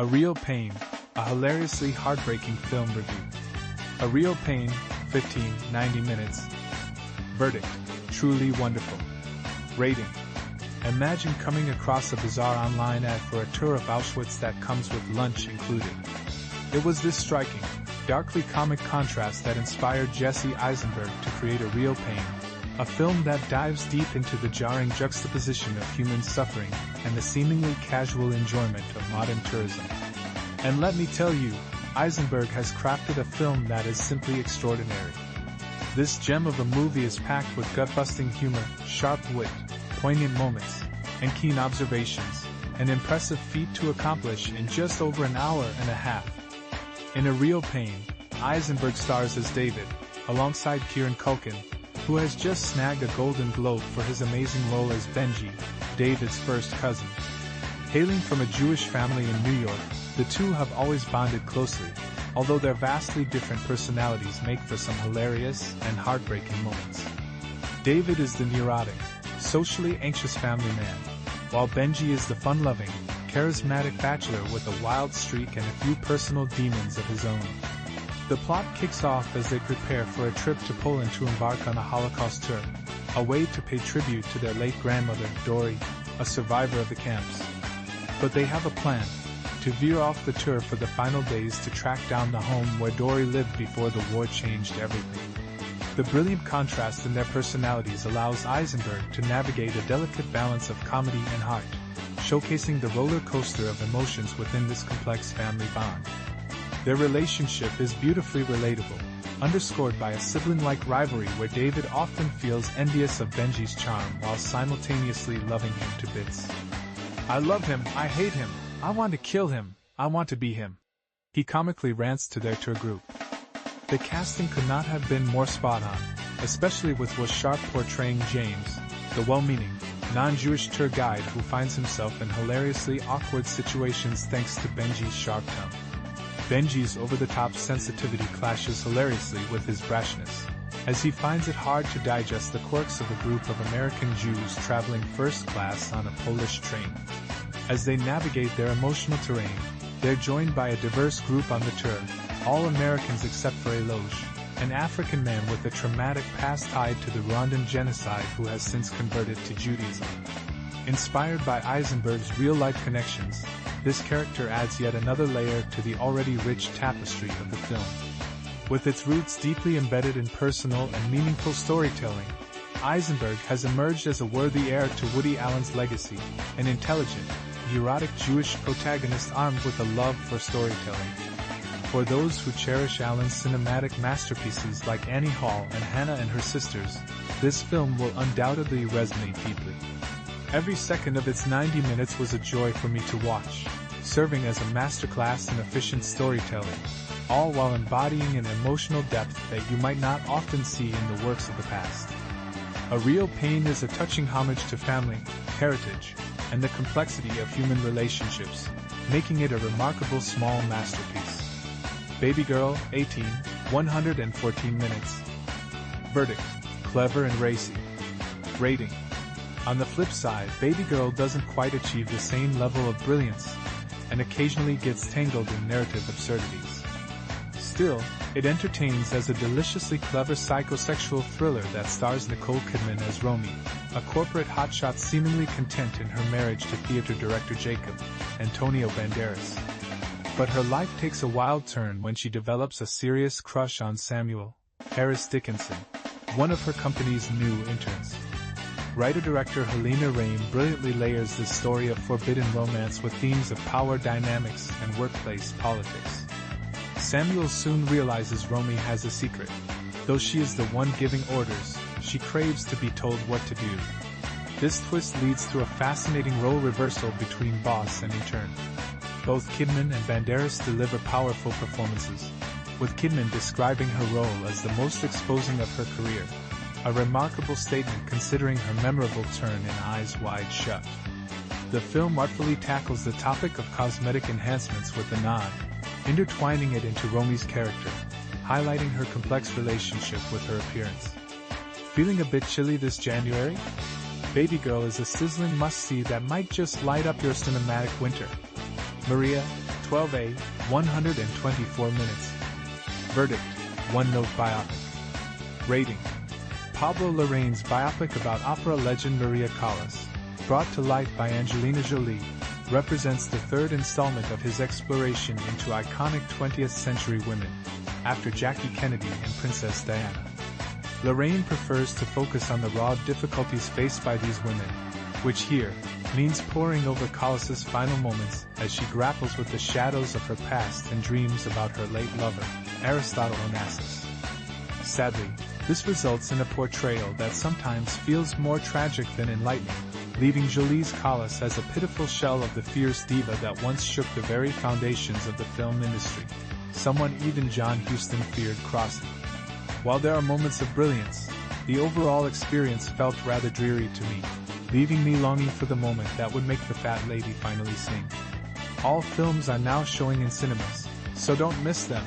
A Real Pain, a hilariously heartbreaking film review. A Real Pain, 90 minutes. Verdict, truly wonderful. Rating. Imagine coming across a bizarre online ad for a tour of Auschwitz that comes with lunch included. It was this striking, darkly comic contrast that inspired Jesse Eisenberg to create A Real Pain, a film that dives deep into the jarring juxtaposition of human suffering and the seemingly casual enjoyment of modern tourism. And let me tell you, Eisenberg has crafted a film that is simply extraordinary. This gem of a movie is packed with gut-busting humor, sharp wit, poignant moments, and keen observations, an impressive feat to accomplish in just over an hour and a half. In A Real Pain, Eisenberg stars as David, alongside Kieran Culkin, who has just snagged a Golden Globe for his amazing role as Benji, David's first cousin. Hailing from a Jewish family in New York, the two have always bonded closely, although their vastly different personalities make for some hilarious and heartbreaking moments. David is the neurotic, socially anxious family man, while Benji is the fun-loving, charismatic bachelor with a wild streak and a few personal demons of his own. The plot kicks off as they prepare for a trip to Poland to embark on a Holocaust tour, a way to pay tribute to their late grandmother, Dory, a survivor of the camps. But they have a plan: to veer off the tour for the final days to track down the home where Dory lived before the war changed everything. The brilliant contrast in their personalities allows Eisenberg to navigate a delicate balance of comedy and heart, showcasing the roller coaster of emotions within this complex family bond. Their relationship is beautifully relatable, underscored by a sibling-like rivalry where David often feels envious of Benji's charm while simultaneously loving him to bits. "I love him, I hate him, I want to kill him, I want to be him," he comically rants to their tour group. The casting could not have been more spot-on, especially with was Sharp portraying James, the well-meaning, non-Jewish tour guide who finds himself in hilariously awkward situations thanks to Benji's sharp tongue. Benji's over-the-top sensitivity clashes hilariously with his brashness, as he finds it hard to digest the quirks of a group of American Jews traveling first class on a Polish train. As they navigate their emotional terrain, they're joined by a diverse group on the tour, all Americans except for Eloge, an African man with a traumatic past tied to the Rwandan genocide who has since converted to Judaism. Inspired by Eisenberg's real-life connections, this character adds yet another layer to the already rich tapestry of the film. With its roots deeply embedded in personal and meaningful storytelling, Eisenberg has emerged as a worthy heir to Woody Allen's legacy, an intelligent, neurotic Jewish protagonist armed with a love for storytelling. For those who cherish Allen's cinematic masterpieces like Annie Hall and Hannah and Her Sisters, this film will undoubtedly resonate deeply. Every second of its 90 minutes was a joy for me to watch, serving as a masterclass in efficient storytelling, all while embodying an emotional depth that you might not often see in the works of the past. A Real Pain is a touching homage to family, heritage, and the complexity of human relationships, making it a remarkable small masterpiece. Baby Girl, 18, 114 minutes. Verdict, clever and racy. Rating. On the flip side, Baby Girl doesn't quite achieve the same level of brilliance, and occasionally gets tangled in narrative absurdities. Still, it entertains as a deliciously clever psychosexual thriller that stars Nicole Kidman as Romy, a corporate hotshot seemingly content in her marriage to theater director Jacob, Antonio Banderas. But her life takes a wild turn when she develops a serious crush on Samuel Harris Dickinson, one of her company's new interns. Writer-director Helena Rain brilliantly layers this story of forbidden romance with themes of power dynamics and workplace politics. Samuel soon realizes Romy has a secret. Though she is the one giving orders, she craves to be told what to do. This twist leads to a fascinating role reversal between boss and intern. Both Kidman and Banderas deliver powerful performances, with Kidman describing her role as the most exposing of her career, a remarkable statement considering her memorable turn in Eyes Wide Shut. The film artfully tackles the topic of cosmetic enhancements with a nod, intertwining it into Romy's character, highlighting her complex relationship with her appearance. Feeling a bit chilly this January? Baby Girl is a sizzling must-see that might just light up your cinematic winter. Maria, 12A, 124 minutes. Verdict, one-note biopic. Rating: Pablo Larraín's biopic about opera legend Maria Callas, brought to life by Angelina Jolie, represents the third installment of his exploration into iconic 20th century women, after Jackie Kennedy and Princess Diana. Larraín prefers to focus on the raw difficulties faced by these women, which here means poring over Callas's final moments as she grapples with the shadows of her past and dreams about her late lover, Aristotle Onassis. Sadly, this results in a portrayal that sometimes feels more tragic than enlightening, leaving Jolie's Callas as a pitiful shell of the fierce diva that once shook the very foundations of the film industry, someone even John Huston feared crossing. While there are moments of brilliance, the overall experience felt rather dreary to me, leaving me longing for the moment that would make the fat lady finally sing. All films are now showing in cinemas, so don't miss them.